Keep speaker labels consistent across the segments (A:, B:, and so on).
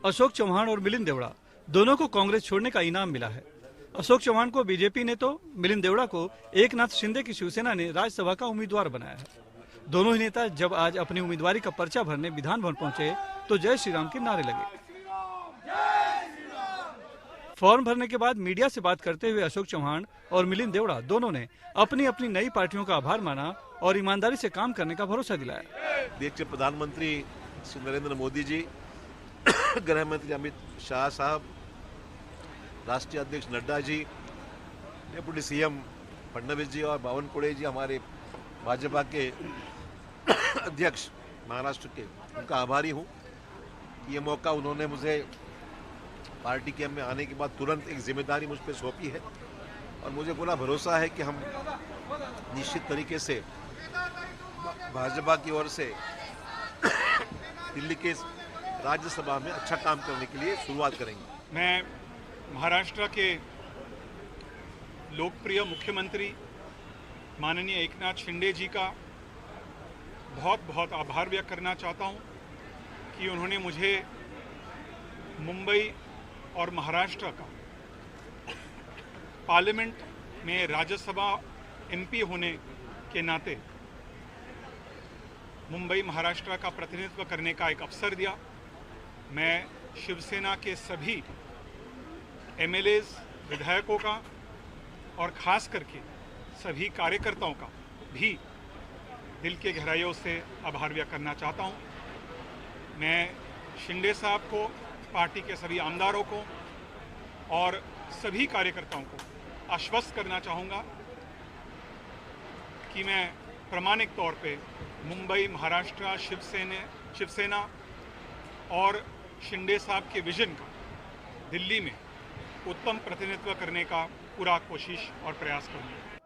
A: अशोक चौहान और मिलिंद देवड़ा दोनों को कांग्रेस छोड़ने का इनाम मिला है। अशोक चौहान को बीजेपी ने तो मिलिंद देवड़ा को एकनाथ शिंदे की शिवसेना ने राज्यसभा का उम्मीदवार बनाया है। दोनों ही नेता जब आज अपनी उम्मीदवारी का पर्चा भरने विधान भवन पहुंचे तो जय श्री राम के नारे लगे। फॉर्म भरने के बाद मीडिया से बात करते हुए अशोक चौहान और मिलिंद देवड़ा दोनों ने अपनी अपनी नई पार्टियों का आभार माना और ईमानदारी से काम करने का भरोसा दिलाया।
B: देश के प्रधानमंत्री श्री नरेंद्र मोदी जी, गृह मंत्री अमित शाह साहब, राष्ट्रीय अध्यक्ष नड्डा जी, डिप्टी सीएम फडणवीस जी और बावनकुळे जी, हमारे भाजपा के अध्यक्ष महाराष्ट्र के, उनका आभारी हूँ। ये मौका उन्होंने मुझे पार्टी के में आने के बाद तुरंत एक जिम्मेदारी मुझ पर सौंपी है और मुझे पूरा भरोसा है कि हम निश्चित तरीके से भाजपा की ओर से दिल्ली के राज्यसभा में अच्छा काम करने के लिए शुरुआत करेंगे।
C: मैं महाराष्ट्र के लोकप्रिय मुख्यमंत्री माननीय एकनाथ शिंदे जी का बहुत बहुत आभार व्यक्त करना चाहता हूं कि उन्होंने मुझे मुंबई और महाराष्ट्र का पार्लियामेंट में राज्यसभा एमपी होने के नाते मुंबई महाराष्ट्र का प्रतिनिधित्व करने का एक अवसर दिया। मैं शिवसेना के सभी एमएलएज, विधायकों का और खास करके सभी कार्यकर्ताओं का भी दिल के गहराइयों से आभार व्यक्त करना चाहता हूं। मैं शिंदे साहब को, पार्टी के सभी आमदारों को और सभी कार्यकर्ताओं को आश्वस्त करना चाहूँगा कि मैं प्रामाणिक तौर पे मुंबई महाराष्ट्र शिवसेना और शिंदे साहब के विजन का दिल्ली में उत्तम प्रतिनिधित्व करने का पूरा कोशिश और प्रयास करूँगा।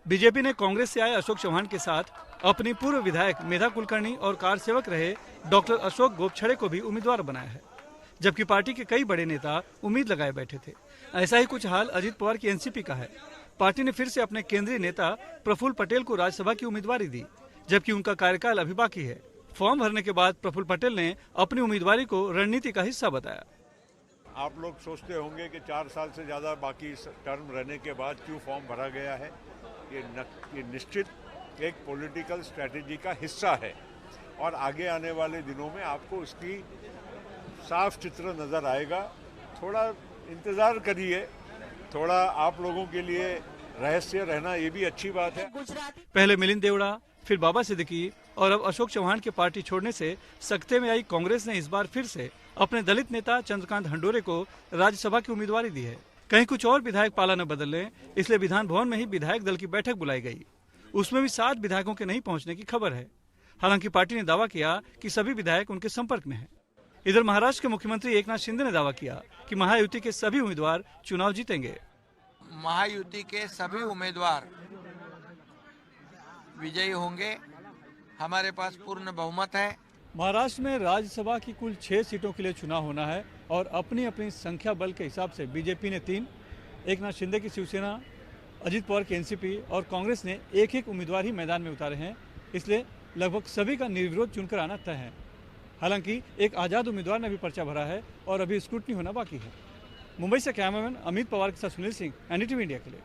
A: बीजेपी ने कांग्रेस से आए अशोक चौहान के साथ अपनी पूर्व विधायक मेधा कुलकर्णी और कार सेवक रहे डॉक्टर अशोक गोपछड़े को भी उम्मीदवार बनाया है, जबकि पार्टी के कई बड़े नेता उम्मीद लगाए बैठे थे। ऐसा ही कुछ हाल अजित पवार की एनसीपी का है। पार्टी ने फिर से अपने केंद्रीय नेता प्रफुल्ल पटेल को राज्यसभा की उम्मीदवारी दी, जबकि उनका कार्यकाल अभी बाकी है। फॉर्म भरने के बाद प्रफुल्ल पटेल ने अपनी उम्मीदवारी को रणनीति का हिस्सा बताया।
D: आप लोग सोचते होंगे कि 4 साल से ज़्यादा बाकी टर्म रहने के बाद क्यों फॉर्म भरा गया है। ये निश्चित एक पॉलिटिकल स्ट्रेटेजी का हिस्सा है और आगे आने वाले दिनों में आपको उसकी साफ चित्र नज़र आएगा। थोड़ा इंतज़ार करिए, थोड़ा आप लोगों के लिए रहस्य रहना ये भी अच्छी बात है।
A: पहले मिलिंद देवड़ा, फिर बाबा सिद्दीकी और अब अशोक चौहान के पार्टी छोड़ने से सकते में आई कांग्रेस ने इस बार फिर से अपने दलित नेता चंद्रकांत हंडोरे को राज्यसभा की उम्मीदवारी दी है। कहीं कुछ और विधायक पाला न बदल लें, इसलिए विधान भवन में ही विधायक दल की बैठक बुलाई गई। उसमें भी 7 विधायकों के नहीं पहुंचने की खबर है। हालांकि पार्टी ने दावा किया कि सभी विधायक उनके संपर्क में हैं। इधर महाराष्ट्र के मुख्यमंत्री एकनाथ शिंदे ने दावा किया कि महायुति के सभी उम्मीदवार चुनाव जीतेंगे।
E: महायुति के सभी उम्मीदवार विजयी होंगे। हमारे पास पूर्ण बहुमत है।
A: महाराष्ट्र में राज्यसभा की कुल 6 सीटों के लिए चुनाव होना है और अपनी अपनी संख्या बल के हिसाब से बीजेपी ने 3, एकनाथ शिंदे की शिवसेना, अजित पवार की एनसीपी और कांग्रेस ने एक उम्मीदवार ही मैदान में उतारे हैं। इसलिए लगभग सभी का निर्विरोध चुनकर आना तय है। हालांकि एक आजाद उम्मीदवार ने भी पर्चा भरा है और अभी स्क्रूटनी होना बाकी है। मुंबई से कैमरामैन अमित पवार के साथ सुनील सिंह, एनडीटीवी इंडिया के लिए।